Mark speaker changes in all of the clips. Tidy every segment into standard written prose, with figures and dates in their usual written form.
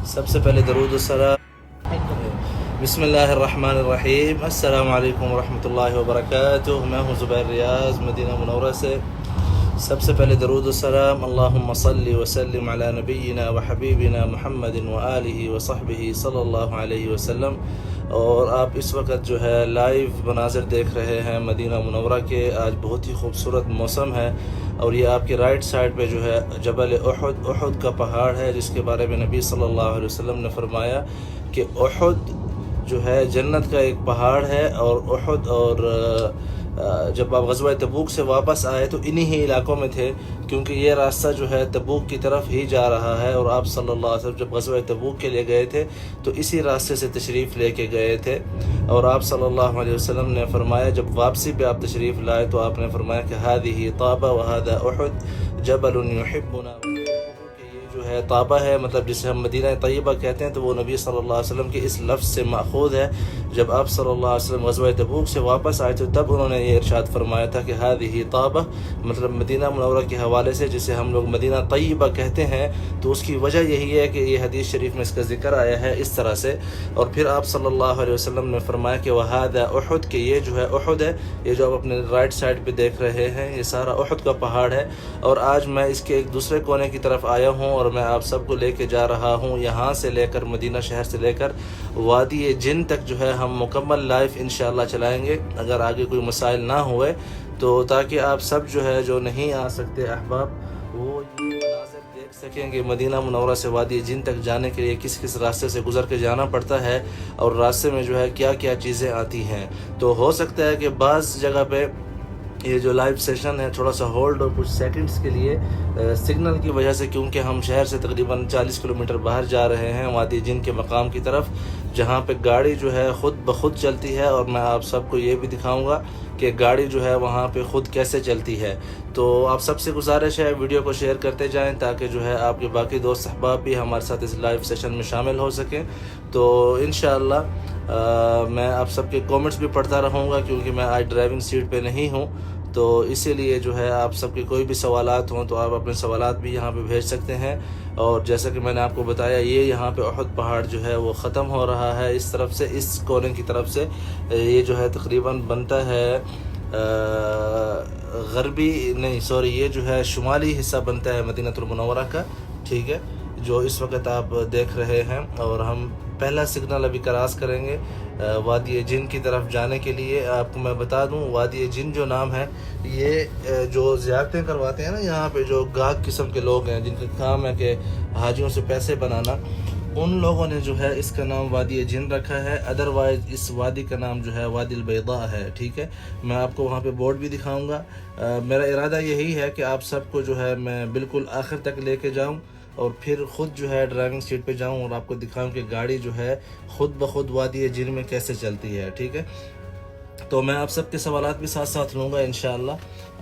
Speaker 1: سب سے پہلے درود و سلام بسم اللہ الرحمن الرحیم السلام علیکم ورحمۃ اللہ وبرکاتہ۔ میں ہوں زبیر ریاض مدینہ منورہ سے۔ سب سے پہلے درود و سلام اللہم صلی وسلم علی نبینا وحبیبنا محمد وآلہ وصحبہ صلی اللہ علیہ وسلم۔ اور آپ اس وقت جو ہے لائیو مناظر دیکھ رہے ہیں مدینہ منورہ کے۔ آج بہت ہی خوبصورت موسم ہے، اور یہ آپ کے رائٹ سائڈ پہ جو ہے جبل احد کا پہاڑ ہے، جس کے بارے میں نبی صلی اللہ علیہ وسلم نے فرمایا کہ احد جو ہے جنت کا ایک پہاڑ ہے۔ اور احد اور جب آپ غزوہ تبوک سے واپس آئے تو انہی ہی علاقوں میں تھے، کیونکہ یہ راستہ جو ہے تبوک کی طرف ہی جا رہا ہے، اور آپ صلی اللہ علیہ وسلم جب غزوہ تبوک کے لیے گئے تھے تو اسی راستے سے تشریف لے کے گئے تھے۔ اور آپ صلی اللہ علیہ وسلم نے فرمایا، جب واپسی پہ آپ تشریف لائے تو آپ نے فرمایا کہ هذه طابہ وهذا احد جبل يحبنا، کہ یہ جو ہے طابہ ہے، مطلب جسے ہم مدینہ طیبہ کہتے ہیں، تو وہ نبی صلی اللہ علیہ وسلم کے اس لفظ سے ماخوذ ہے۔ جب آپ صلی اللہ علیہ وسلم غزوہ تبوک سے واپس آئے تو تب انہوں نے یہ ارشاد فرمایا تھا کہ هذه طابہ، مطلب مدینہ منورہ کے حوالے سے جسے ہم لوگ مدینہ طیبہ کہتے ہیں، تو اس کی وجہ یہی ہے کہ یہ حدیث شریف میں اس کا ذکر آیا ہے اس طرح سے۔ اور پھر آپ صلی اللہ علیہ وسلم نے فرمایا کہ وهذا احد، کہ یہ جو ہے احد ہے، یہ جو آپ اپنے رائٹ سائڈ پہ دیکھ رہے ہیں، یہ سارا احد کا پہاڑ ہے۔ اور آج میں اس کے ایک دوسرے کونے کی طرف آیا ہوں، اور میں آپ سب کو لے کے جا رہا ہوں یہاں سے لے کر مدینہ شہر سے لے کر وادی جن تک جو ہے ہم مکمل لائف انشاءاللہ چلائیں گے، اگر آگے کوئی مسائل نہ ہوئے تو، تاکہ آپ سب جو ہے جو نہیں آ سکتے احباب وہ یہ مناظر دیکھ سکیں کہ مدینہ منورہ سے وادی جن تک جانے کے لیے کس کس راستے سے گزر کے جانا پڑتا ہے، اور راستے میں جو ہے کیا کیا چیزیں آتی ہیں۔ تو ہو سکتا ہے کہ بعض جگہ پہ یہ جو لائیو سیشن ہے تھوڑا سا ہولڈ اور کچھ سیکنڈز کے لیے سگنل کی وجہ سے، کیونکہ ہم شہر سے تقریباً 40 کلومیٹر باہر جا رہے ہیں وادی جن کے مقام کی طرف، جہاں پہ گاڑی جو ہے خود بخود چلتی ہے، اور میں آپ سب کو یہ بھی دکھاؤں گا کہ گاڑی جو ہے وہاں پہ خود کیسے چلتی ہے۔ تو آپ سب سے گزارش ہے ویڈیو کو شیئر کرتے جائیں، تاکہ جو ہے آپ کے باقی دوست احباب بھی ہمارے ساتھ اس لائیو سیشن میں شامل ہو سکیں۔ تو انشاءاللہ میں آپ سب کے کومنٹس بھی پڑھتا رہوں گا، کیونکہ میں آج ڈرائیونگ سیٹ پہ نہیں ہوں، تو اسی لیے جو ہے آپ سب کے کوئی بھی سوالات ہوں تو آپ اپنے سوالات بھی یہاں پہ بھیج سکتے ہیں۔ اور جیسا کہ میں نے آپ کو بتایا، یہ یہاں پہ احد پہاڑ جو ہے وہ ختم ہو رہا ہے اس طرف سے، اس کونے کی طرف سے یہ جو ہے تقریباً بنتا ہے یہ جو ہے شمالی حصہ بنتا ہے مدینہ المنورہ کا، ٹھیک ہے، جو اس وقت آپ دیکھ رہے ہیں۔ اور ہم پہلا سگنل ابھی کراس کریں گے وادی جن کی طرف جانے کے لیے۔ آپ کو میں بتا دوں، وادی جن جو نام ہے، یہ جو زیارتیں کرواتے ہیں نا یہاں پہ، جو گاہک قسم کے لوگ ہیں جن کا کام ہے کہ حاجیوں سے پیسے بنانا، ان لوگوں نے جو ہے اس کا نام وادی جن رکھا ہے۔ ادروائز اس وادی کا نام جو ہے وادی البیضاء ہے، ٹھیک ہے۔ میں آپ کو وہاں پہ بورڈ بھی دکھاؤں گا۔ میرا ارادہ یہی ہے کہ آپ سب کو جو ہے میں بالکل آخر تک لے کے جاؤں، اور پھر خود جو ہے ڈرائیونگ سیٹ پہ جاؤں اور آپ کو دکھاؤں کہ گاڑی جو ہے خود بخود وادی جن میں کیسے چلتی ہے، ٹھیک ہے۔ تو میں آپ سب کے سوالات بھی ساتھ ساتھ لوں گا انشاءاللہ۔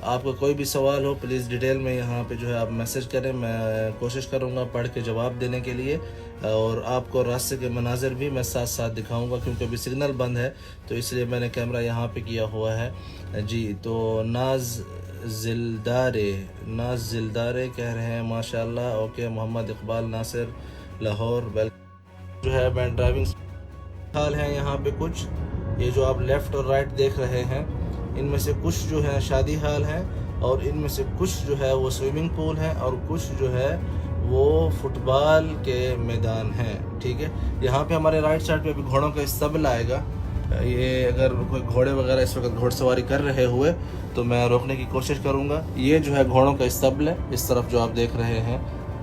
Speaker 1: آپ کو کوئی بھی سوال ہو پلیز ڈیٹیل میں یہاں پہ جو ہے آپ میسج کریں، میں کوشش کروں گا پڑھ کے جواب دینے کے لیے، اور آپ کو راستے کے مناظر بھی میں ساتھ ساتھ دکھاؤں گا، کیونکہ ابھی سگنل بند ہے تو اس لیے میں نے کیمرہ یہاں پہ کیا ہوا ہے جی۔ تو ناز زلدارے کہہ رہے ہیں ماشاءاللہ، اوکے۔ محمد اقبال ناصر لاہور جو ہے میں ڈرائیونگ حال ہیں یہاں پہ کچھ، یہ جو آپ لیفٹ اور رائٹ دیکھ رہے ہیں، ان میں سے کچھ جو ہے شادی حال ہیں، اور ان میں سے کچھ جو ہے وہ سوئمنگ پول ہیں، اور کچھ جو ہے وہ فٹ بال کے میدان ہیں، ٹھیک ہے۔ یہاں پہ ہمارے رائٹ سائڈ پہ ابھی گھوڑوں کا استبل آئے گا۔ یہ اگر کوئی گھوڑے وغیرہ اس وقت گھوڑ سواری کر رہے ہوئے تو میں روکنے کی کوشش کروں گا۔ یہ جو ہے گھوڑوں کا استبل ہے، اس طرف جو آپ دیکھ رہے ہیں،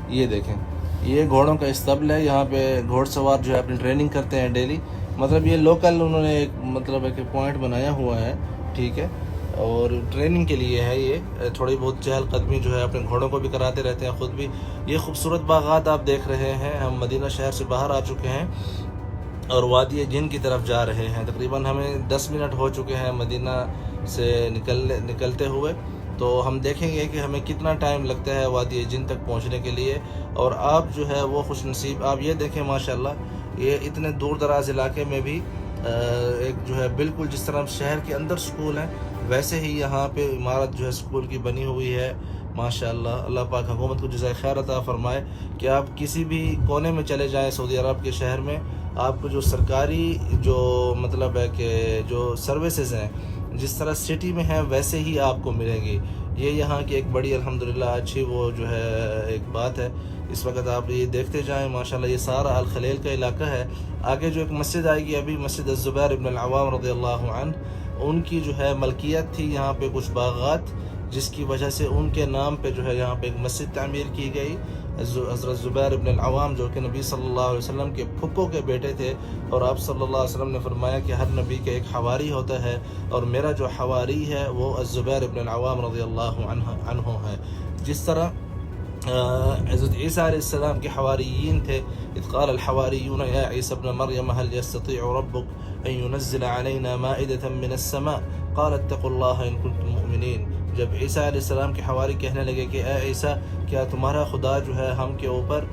Speaker 1: یہ دیکھیں، یہ گھوڑوں کا استبل ہے۔ یہاں پہ گھوڑ سوار جو ہے اپنی ٹریننگ کرتے ہیں ڈیلی، مطلب یہ لوکل انہوں نے ایک پوائنٹ بنایا ہوا ہے، ٹھیک ہے، اور ٹریننگ کے لیے ہے۔ یہ تھوڑی بہت چہل قدمی جو ہے اپنے گھوڑوں کو بھی کراتے رہتے ہیں، خود بھی۔ یہ خوبصورت باغات آپ دیکھ رہے ہیں، ہم مدینہ شہر سے باہر آ چکے ہیں اور وادی جن کی طرف جا رہے ہیں۔ تقریباً ہمیں 10 منٹ ہو چکے ہیں مدینہ سے نکلتے ہوئے، تو ہم دیکھیں گے کہ ہمیں کتنا ٹائم لگتا ہے وادی جن تک پہنچنے کے لیے۔ اور آپ جو ہے وہ خوش نصیب، آپ یہ دیکھیں ماشاءاللہ، یہ اتنے دور دراز علاقے میں بھی ایک جو ہے بالکل جس طرح شہر کے اندر سکول ہیں، ویسے ہی یہاں پہ عمارت جو ہے سکول کی بنی ہوئی ہے، ماشاءاللہ اللہ پاک حکومت کو جزائے خیر عطا فرمائے کہ آپ کسی بھی کونے میں چلے جائیں سعودی عرب کے شہر میں، آپ کو جو سرکاری جو مطلب ہے کہ جو سروسز ہیں جس طرح سٹی میں ہیں ویسے ہی آپ کو ملیں گی۔ یہ یہاں کی ایک بڑی الحمدللہ اچھی وہ جو ہے ایک بات ہے۔ اس وقت آپ یہ دیکھتے جائیں ماشاءاللہ یہ سارا الخلیل کا علاقہ ہے۔ آگے جو ایک مسجد آئے گی ابھی، مسجد الزبیر ابن العوام رضی اللہ عنہ، ان کی جو ہے ملکیت تھی یہاں پہ کچھ باغات، جس کی وجہ سے ان کے نام پہ جو ہے یہاں پہ ایک مسجد تعمیر کی گئی۔ حضرت زبیر ابن العوام جو کہ نبی صلی اللہ علیہ وسلم کے پھپھو کے بیٹے تھے، اور آپ صلی اللہ علیہ وسلم نے فرمایا کہ ہر نبی کے ایک حواری ہوتا ہے، اور میرا جو حواری ہے وہ الزبیر ابن العوام رضی اللہ عنہ ہے۔ جس طرح حضرت عیسیٰ علیہ السلام کے حواریین تھے، اذ قال الحواریون یا عیسی ابن مریم هل يستطيع ربك ان ينزل علينا مائدة من السماء قال اتقوا الله ان كنتم مؤمنین۔ جب عیسیٰ علیہ السلام کے حواری کہنے لگے کہ اے عیسیٰ، کیا تمہارا خدا جو ہے ہم کے اوپر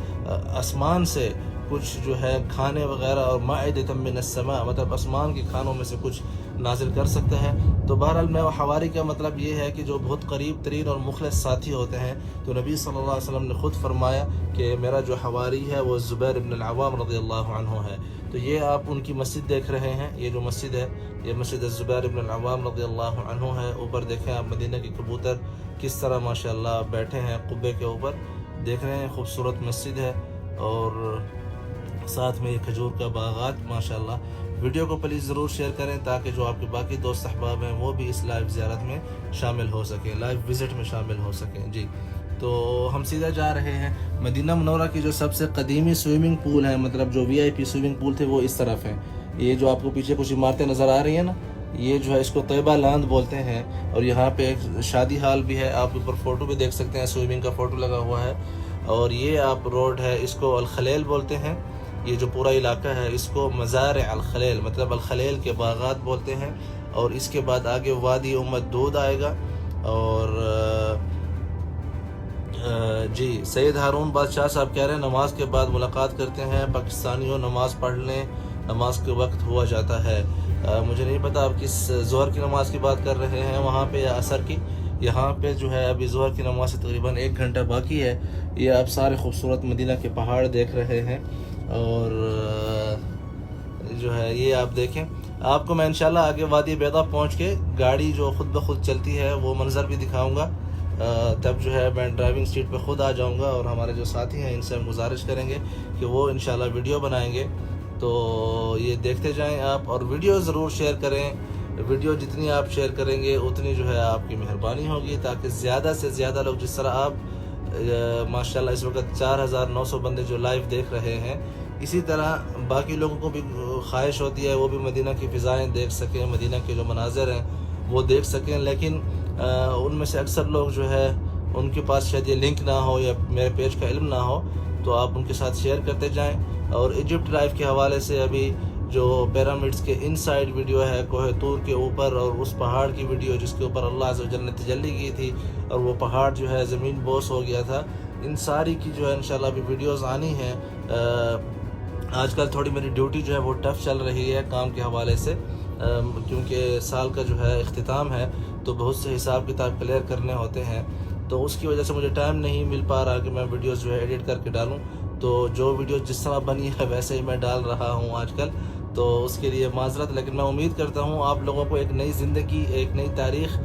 Speaker 1: آسمان سے کچھ جو ہے کھانے وغیرہ، اور مائدۃ من السماء مطلب آسمان کے کھانوں میں سے کچھ نازل کر سکتا ہے؟ تو بہرحال میں حواری کا مطلب یہ ہے کہ جو بہت قریب ترین اور مخلص ساتھی ہوتے ہیں۔ تو نبی صلی اللہ علیہ وسلم نے خود فرمایا کہ میرا جو حواری ہے وہ زبیر ابن العوام رضی اللہ عنہ ہے۔ تو یہ آپ ان کی مسجد دیکھ رہے ہیں، یہ جو مسجد ہے یہ مسجد الزبیر ابن العوام رضی اللہ عنہ ہے۔ اوپر دیکھیں آپ مدینہ کے کبوتر کس طرح ماشاءاللہ بیٹھے ہیں قبے کے اوپر، دیکھ رہے ہیں خوبصورت مسجد ہے، اور ساتھ میں یہ کھجور کا باغات ماشاءاللہ۔ ویڈیو کو پلیز ضرور شیئر کریں تاکہ جو آپ کے باقی دوست احباب ہیں وہ بھی اس لائیو زیارت میں شامل ہو سکیں، لائیو وزٹ میں شامل ہو سکیں۔ جی تو ہم سیدھا جا رہے ہیں مدینہ منورہ کی جو سب سے قدیمی سوئمنگ پول ہے، مطلب جو وی آئی پی سوئمنگ پول تھے وہ اس طرف ہیں۔ یہ جو آپ کو پیچھے کچھ عمارتیں نظر آ رہی ہیں نا، یہ جو ہے اس کو طیبہ لاند بولتے ہیں، اور یہاں پہ ایک شادی ہال بھی ہے، آپ اوپر فوٹو بھی دیکھ سکتے ہیں، سوئمنگ کا فوٹو لگا ہوا ہے۔ اور یہ آپ روڈ ہے، اس کو الخلیل بولتے ہیں۔ یہ جو پورا علاقہ ہے اس کو مزارع الخلیل مطلب الخلیل کے باغات بولتے ہیں۔ اور اس کے بعد آگے وادی دود آئے گا، اور جی سید ہارون بادشاہ صاحب کہہ رہے ہیں نماز کے بعد ملاقات کرتے ہیں پاکستانیوں، نماز پڑھ لیں، نماز کے وقت ہوا جاتا ہے۔ مجھے نہیں پتہ آپ کس ظہر کی نماز کی بات کر رہے ہیں وہاں پہ یا عصر کی۔ یہاں پہ جو ہے ابھی ظہر کی نماز سے تقریباً 1 گھنٹہ باقی ہے۔ یہ آپ سارے خوبصورت مدینہ کے پہاڑ دیکھ رہے ہیں، اور جو ہے یہ آپ دیکھیں، آپ کو میں انشاءاللہ آگے وادی بیضا پہنچ کے گاڑی جو خود بخود چلتی ہے وہ منظر بھی دکھاؤں گا۔ تب جو ہے میں ڈرائیونگ سیٹ پہ خود آ جاؤں گا، اور ہمارے جو ساتھی ہیں ان سے ہم گزارش کریں گے کہ وہ انشاءاللہ ویڈیو بنائیں گے۔ تو یہ دیکھتے جائیں آپ، اور ویڈیو ضرور شیئر کریں۔ ویڈیو جتنی آپ شیئر کریں گے اتنی جو ہے آپ کی مہربانی ہوگی، تاکہ زیادہ سے زیادہ لوگ، جس طرح آپ ماشاءاللہ اس وقت 4900 بندے جو لائیو دیکھ رہے ہیں، اسی طرح باقی لوگوں کو بھی خواہش ہوتی ہے وہ بھی مدینہ کی فضائیں دیکھ سکیں، مدینہ کے جو مناظر ہیں وہ دیکھ سکیں۔ لیکن ان میں سے اکثر لوگ جو ہے ان کے پاس شاید یہ لنک نہ ہو یا میرے پیج کا علم نہ ہو، تو آپ ان کے ساتھ شیئر کرتے جائیں۔ اور ایجپٹ لائف کے حوالے سے ابھی جو پیرامڈس کے ان سائڈ ویڈیو ہے، کوہ طور کے اوپر، اور اس پہاڑ کی ویڈیو جس کے اوپر اللہ عز و جل نے تجلی کی تھی اور وہ پہاڑ جو ہے زمین بوس ہو گیا تھا، ان ساری کی جو ہے انشاءاللہ ابھی ویڈیوز آنی ہیں۔ آج کل تھوڑی میری ڈیوٹی جو ہے وہ ٹف چل رہی ہے کام کے حوالے سے، کیونکہ سال کا جو ہے اختتام ہے تو بہت سے حساب کتاب کلیئر کرنے ہوتے ہیں، تو اس کی وجہ سے مجھے ٹائم نہیں مل پا رہا کہ میں ویڈیوز جو ہے ایڈٹ کر کے ڈالوں۔ تو جو ویڈیوز جس طرح بنی ہے ویسے ہی میں ڈال رہا ہوں آج کل، تو اس کے لیے معذرت۔ لیکن میں امید کرتا ہوں آپ لوگوں کو ایک نئی زندگی، ایک نئی تاریخ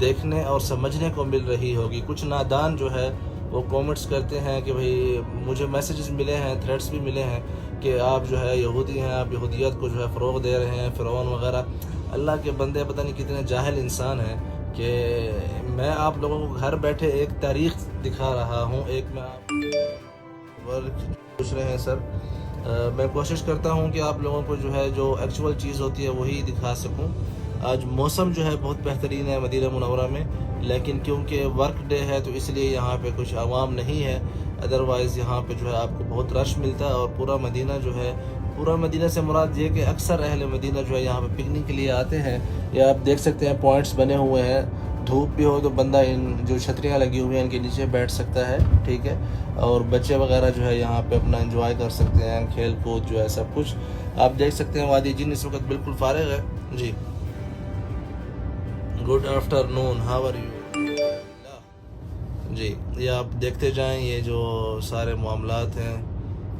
Speaker 1: دیکھنے اور سمجھنے کو مل رہی ہوگی۔ کچھ نادان جو ہے وہ کومنٹس کرتے ہیں کہ بھئی، مجھے میسیجز ملے ہیں، تھریڈس بھی ملے ہیں کہ آپ جو ہے یہودی ہیں، آپ یہودیت کو جو ہے فروغ دے رہے ہیں، فرعون وغیرہ۔ اللہ کے بندے پتہ نہیں کتنے جاہل انسان ہیں کہ میں آپ لوگوں کو گھر بیٹھے ایک تاریخ دکھا رہا ہوں۔ ایک میں آپ پوچھ رہے ہیں سر، میں کوشش کرتا ہوں کہ آپ لوگوں کو جو ہے جو ایکچول چیز ہوتی ہے وہی دکھا سکوں۔ آج موسم جو ہے بہت بہترین ہے مدینہ منورہ میں، لیکن کیونکہ ورک ڈے ہے تو اس لیے یہاں پہ کچھ عوام نہیں ہے، ادروائز یہاں پہ جو ہے آپ کو بہت رش ملتا ہے۔ اور پورا مدینہ جو ہے، پورا مدینہ سے مراد یہ کہ اکثر اہل مدینہ جو ہے یہاں پہ پکنک کے لیے آتے ہیں۔ یا آپ دیکھ سکتے ہیں پوائنٹس بنے ہوئے ہیں، دھوپ بھی ہو تو بندہ ان جو چھتریاں لگی ہوئی ہیں ان کے نیچے بیٹھ سکتا ہے، ٹھیک ہے، اور بچے وغیرہ جو ہے یہاں پہ اپنا انجوائے کر سکتے ہیں، کھیل کود جو ہے سب کچھ آپ دیکھ سکتے ہیں۔ وادی جن اس وقت بالکل فارغ ہے۔ جی good afternoon how, are you یو؟ جی یہ آپ دیکھتے جائیں، یہ جو سارے معاملات ہیں،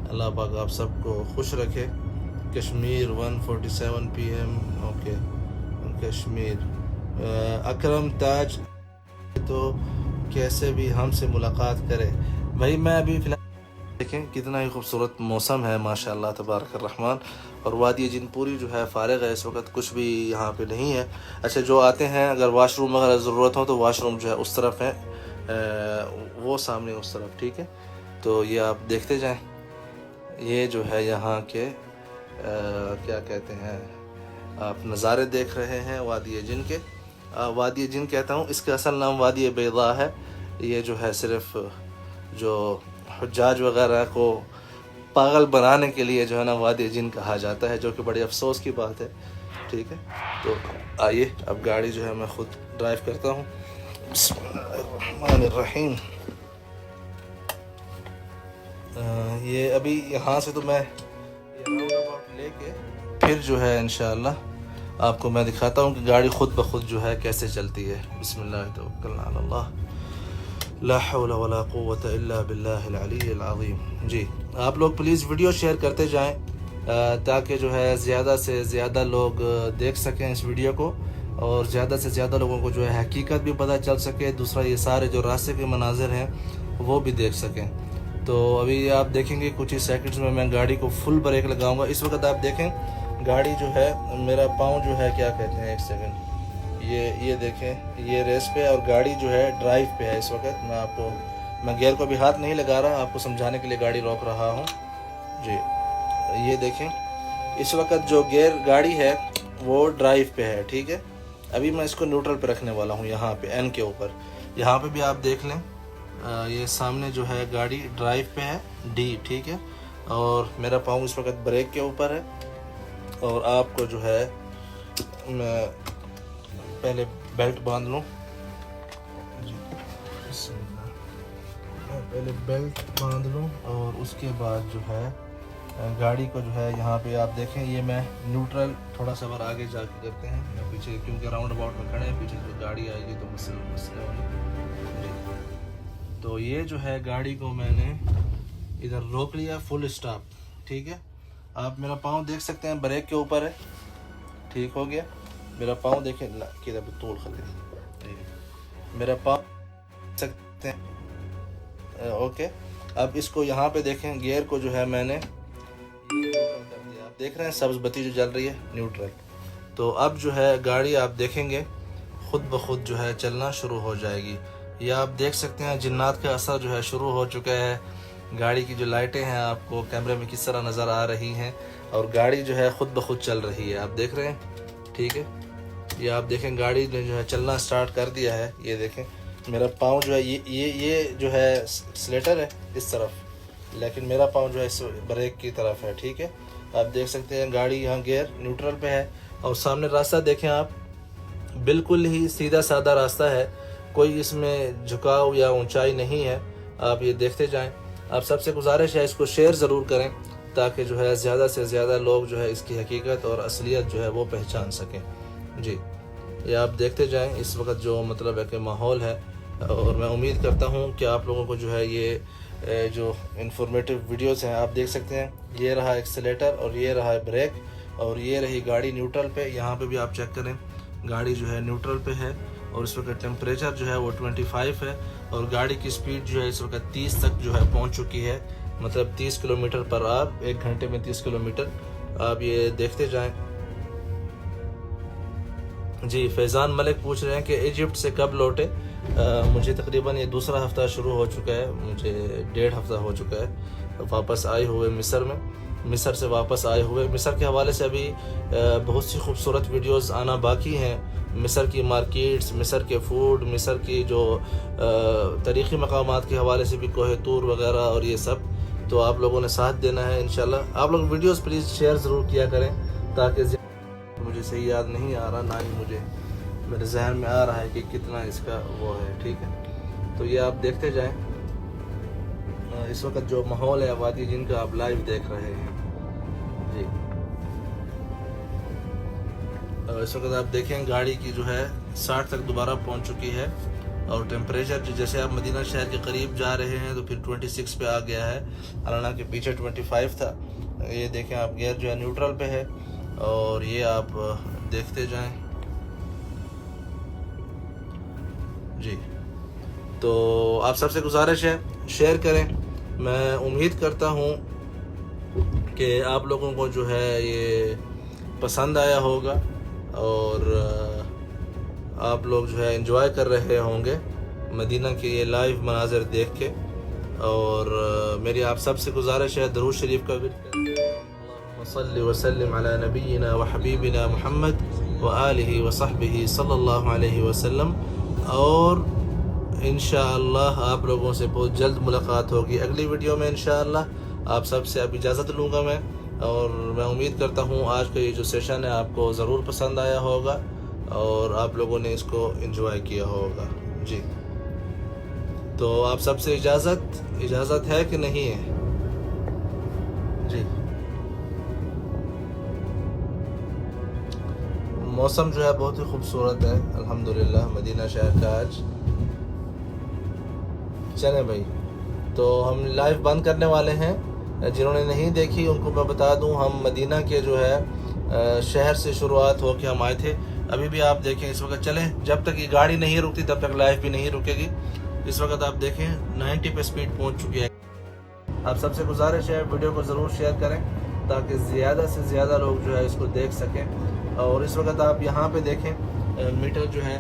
Speaker 1: اللہ پاک آپ سب کو خوش رکھے۔ Kashmir 1:47 PM، okay Kashmir. اکرم تاج تو کیسے بھی ہم سے ملاقات کرے بھائی، میں ابھی فی الحال دیکھیں کتنا ہی خوبصورت موسم ہے ماشاء اللہ تبارک الرحمن، اور وادی جن پوری جو ہے فارغ ہے اس وقت، کچھ بھی یہاں پہ نہیں ہے۔ اچھا جو آتے ہیں اگر واش روم وغیرہ ضرورت ہو تو واش روم جو ہے اس طرف ہے، وہ سامنے اس طرف، ٹھیک ہے۔ تو یہ آپ دیکھتے جائیں، یہ جو ہے یہاں کے کیا کہتے ہیں، آپ نظارے دیکھ رہے ہیں وادی جن کے۔ وادی جن کہتا ہوں، اس کا اصل نام وادی بیضاء ہے۔ یہ جو ہے صرف جو حجاج وغیرہ کو پاگل بنانے کے لیے جو ہے نا وادی جن کہا جاتا ہے، جو کہ بڑی افسوس کی بات ہے، ٹھیک ہے۔ تو آئیے اب گاڑی جو ہے میں خود ڈرائیو کرتا ہوں۔ بسم اللہ الرحمن الرحیم۔ یہ ابھی یہاں سے تو میں راؤنڈ اباؤٹ لے کے پھر جو ہے انشاءاللہ آپ کو میں دکھاتا ہوں کہ گاڑی خود بخود جو ہے کیسے چلتی ہے۔ بسم اللہ توکلنا علی اللہ، لا حول ولا قوة الا باللہ العلی العظیم۔ جی آپ لوگ پلیز ویڈیو شیئر کرتے جائیں تاکہ جو ہے زیادہ سے زیادہ لوگ دیکھ سکیں اس ویڈیو کو، اور زیادہ سے زیادہ لوگوں کو جو ہے حقیقت بھی پتہ چل سکے، دوسرا یہ سارے جو راستے کے مناظر ہیں وہ بھی دیکھ سکیں۔ تو ابھی آپ دیکھیں گے کچھ ہی سیکنڈز میں گاڑی کو فل بریک لگاؤں گا۔ اس وقت آپ دیکھیں گاڑی جو ہے، میرا پاؤں جو ہے کیا کہتے ہیں، ایک سیکنڈ، یہ دیکھیں یہ ریس پہ، اور گاڑی جو ہے ڈرائیو پہ ہے اس وقت۔ میں گیئر کو بھی ہاتھ نہیں لگا رہا، آپ کو سمجھانے کے لیے گاڑی روک رہا ہوں۔ جی یہ دیکھیں اس وقت جو گیئر گاڑی ہے وہ ڈرائیو پہ ہے، ٹھیک ہے۔ ابھی میں اس کو نیوٹرل پہ رکھنے والا ہوں، یہاں پہ این کے اوپر، یہاں پہ بھی آپ دیکھ لیں یہ سامنے جو ہے گاڑی ڈرائیو پہ ہے، ڈی، ٹھیک ہے، اور میرا پاؤں اس وقت بریک کے اوپر ہے۔ اور آپ کو جو ہے میں پہلے بیلٹ باندھ لوں، جی بسم اللہ، میں پہلے بیلٹ باندھ لوں، اور اس کے بعد جو ہے گاڑی کو جو ہے یہاں پہ آپ دیکھیں، یہ میں نیوٹرل تھوڑا سا اور آگے جا کے کرتے ہیں، یا پیچھے کیونکہ راؤنڈ اباؤٹ میں کھڑے ہیں، پیچھے جو گاڑی آئے گی تو مسئلہ ہوگا۔ جی تو یہ جو ہے گاڑی کو میں نے ادھر روک لیا، فل اسٹاپ، ٹھیک ہے۔ آپ میرا پاؤں دیکھ سکتے ہیں بریک کے اوپر ہے، ٹھیک ہو گیا۔ میرا پاؤں دیکھیں، کدھر بھی توڑ خلی، میرا پاؤں دیکھ سکتے ہیں، اوکے۔ اب اس کو یہاں پہ دیکھیں، گیئر کو جو ہے میں نے نیوٹرل کر دیا، آپ دیکھ رہے ہیں سبز بتی جو جل رہی ہے، نیوٹرل۔ تو اب جو ہے گاڑی آپ دیکھیں گے خود بخود جو ہے چلنا شروع ہو جائے گی۔ یہ آپ دیکھ سکتے ہیں جنات کا اثر جو ہے شروع ہو چکا ہے۔ گاڑی کی جو لائٹیں ہیں آپ کو کیمرے میں کس طرح نظر آ رہی ہیں، اور گاڑی جو ہے خود بخود چل رہی ہے، آپ دیکھ رہے ہیں، ٹھیک ہے۔ یہ آپ دیکھیں گاڑی نے جو ہے چلنا سٹارٹ کر دیا ہے۔ یہ دیکھیں میرا پاؤں جو ہے یہ جو ہے سلیٹر ہے اس طرف، لیکن میرا پاؤں جو ہے اس بریک کی طرف ہے، ٹھیک ہے۔ آپ دیکھ سکتے ہیں گاڑی یہاں گیئر نیوٹرل پہ ہے، اور سامنے راستہ دیکھیں آپ، بالکل ہی سیدھا سادہ راستہ ہے، کوئی اس میں جھکاؤ یا اونچائی نہیں ہے۔ آپ یہ دیکھتے جائیں۔ آپ سب سے گزارش ہے اس کو شیئر ضرور کریں تاکہ جو ہے زیادہ سے زیادہ لوگ جو ہے اس کی حقیقت اور اصلیت جو ہے وہ پہچان سکیں۔ جی یہ آپ دیکھتے جائیں اس وقت جو مطلب ہے کہ ماحول ہے، اور میں امید کرتا ہوں کہ آپ لوگوں کو جو ہے یہ جو انفارمیٹیو ویڈیوز ہیں آپ دیکھ سکتے ہیں۔ یہ رہا ایکسیلیٹر، اور یہ رہا بریک، اور یہ رہی گاڑی نیوٹرل پہ۔ یہاں پہ بھی آپ چیک کریں گاڑی جو ہے نیوٹرل پہ ہے، اور اس وقت ٹیمپریچر جو ہے وہ 25 ہے، اور گاڑی کی سپیڈ جو ہے اس وقت 30 تک جو ہے پہنچ چکی ہے، مطلب 30 کلومیٹر پر آور، 1 گھنٹے میں 30 کلومیٹر۔ آپ یہ دیکھتے جائیں۔ جی فیضان ملک پوچھ رہے ہیں کہ ایجپٹ سے کب لوٹے؟ مجھے تقریباً یہ دوسرا ہفتہ شروع ہو چکا ہے، مجھے 1.5 ہفتہ ہو چکا ہے واپس آئے ہوئے مصر سے واپس آئے ہوئے۔ مصر کے حوالے سے ابھی بہت سی خوبصورت ویڈیوز آنا باقی ہیں، مصر کی مارکیٹس، مصر کے فوڈ، مصر کی جو تاریخی مقامات کے حوالے سے بھی کوہ طور وغیرہ اور یہ سب، تو آپ لوگوں نے ساتھ دینا ہے انشاءاللہ۔ آپ لوگ ویڈیوز پلیز شیئر ضرور کیا کریں تاکہ مجھے صحیح یاد نہیں آ رہا، نہ ہی مجھے میرے ذہن میں آ رہا ہے کہ کتنا اس کا وہ ہے، ٹھیک ہے۔ تو یہ آپ دیکھتے جائیں، اس وقت جو ماحول ہے وادی جن کا آپ لائیو دیکھ رہے ہیں۔ جی اس وقت آپ دیکھیں گاڑی کی جو ہے 60 تک دوبارہ پہنچ چکی ہے، اور ٹیمپریچر جیسے آپ مدینہ شہر کے قریب جا رہے ہیں تو پھر 26 پہ آ گیا ہے، حالانکہ پیچھے 25 تھا۔ یہ دیکھیں آپ گیئر جو ہے نیوٹرل پہ ہے، اور یہ آپ دیکھتے جائیں جی۔ تو آپ سب سے گزارش ہے شیئر کریں۔ میں امید کرتا ہوں کہ آپ لوگوں کو جو ہے یہ پسند آیا ہوگا، اور آپ لوگ جو ہے انجوائے کر رہے ہوں گے مدینہ کے یہ لائیو مناظر دیکھ کے۔ اور میری آپ سب سے گزارش ہے درود شریف کا ورد کریں۔ اللہم صلی وسلم علی نبینا و حبیبنا محمد و آلہ و صحبہ صلی اللہ علیہ وسلم۔ اور انشاءاللہ آپ لوگوں سے بہت جلد ملاقات ہوگی اگلی ویڈیو میں انشاءاللہ۔ آپ سب سے اب اجازت لوں گا میں، اور میں امید کرتا ہوں آج کا یہ جو سیشن ہے آپ کو ضرور پسند آیا ہوگا، اور آپ لوگوں نے اس کو انجوائے کیا ہوگا جی۔ تو آپ سب سے اجازت ہے کہ نہیں ہے جی۔ موسم جو ہے بہت ہی خوبصورت ہے الحمدللہ مدینہ شہر کا آج۔ چلیں بھائی، تو ہم لائیو بند کرنے والے ہیں۔ جنہوں نے نہیں دیکھی ان کو میں بتا دوں، ہم مدینہ کے جو ہے شہر سے شروعات ہو کے ہم آئے تھے۔ ابھی بھی آپ دیکھیں اس وقت، چلیں جب تک یہ گاڑی نہیں رکتی تب تک لائیو بھی نہیں رکے گی۔ اس وقت آپ دیکھیں 90 پہ سپیڈ پہنچ چکی ہے۔ آپ سب سے گزارش ہے ویڈیو کو ضرور شیئر کریں تاکہ زیادہ سے زیادہ لوگ جو ہے اس کو دیکھ سکیں۔ اور اس وقت آپ یہاں پہ دیکھیں میٹر جو ہے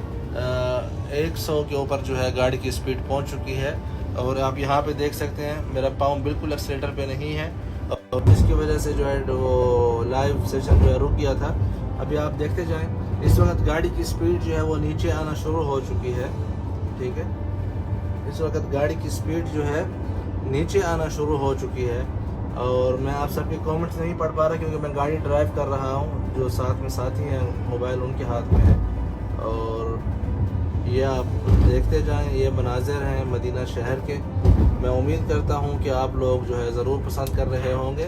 Speaker 1: 100 کے اوپر جو ہے گاڑی کی سپیڈ پہنچ چکی ہے، اور آپ یہاں پہ دیکھ سکتے ہیں میرا پاؤں بالکل ایکسیلیٹر پہ نہیں ہے، اور اس کی وجہ سے جو ہے وہ لائیو سیشن جو ہے رک گیا تھا۔ ابھی آپ دیکھتے جائیں، اس وقت گاڑی کی سپیڈ جو ہے وہ نیچے آنا شروع ہو چکی ہے، ٹھیک ہے۔ اس وقت گاڑی کی سپیڈ جو ہے نیچے آنا شروع ہو چکی ہے، اور میں آپ سب کے کامنٹس نہیں پڑھ پا رہا کیونکہ میں گاڑی ڈرائیو کر رہا ہوں۔ جو ساتھ میں ساتھی ہیں موبائل ان کے ہاتھ میں ہے، اور یہ آپ دیکھتے جائیں، یہ مناظر ہیں مدینہ شہر کے۔ میں امید کرتا ہوں کہ آپ لوگ جو ہے ضرور پسند کر رہے ہوں گے۔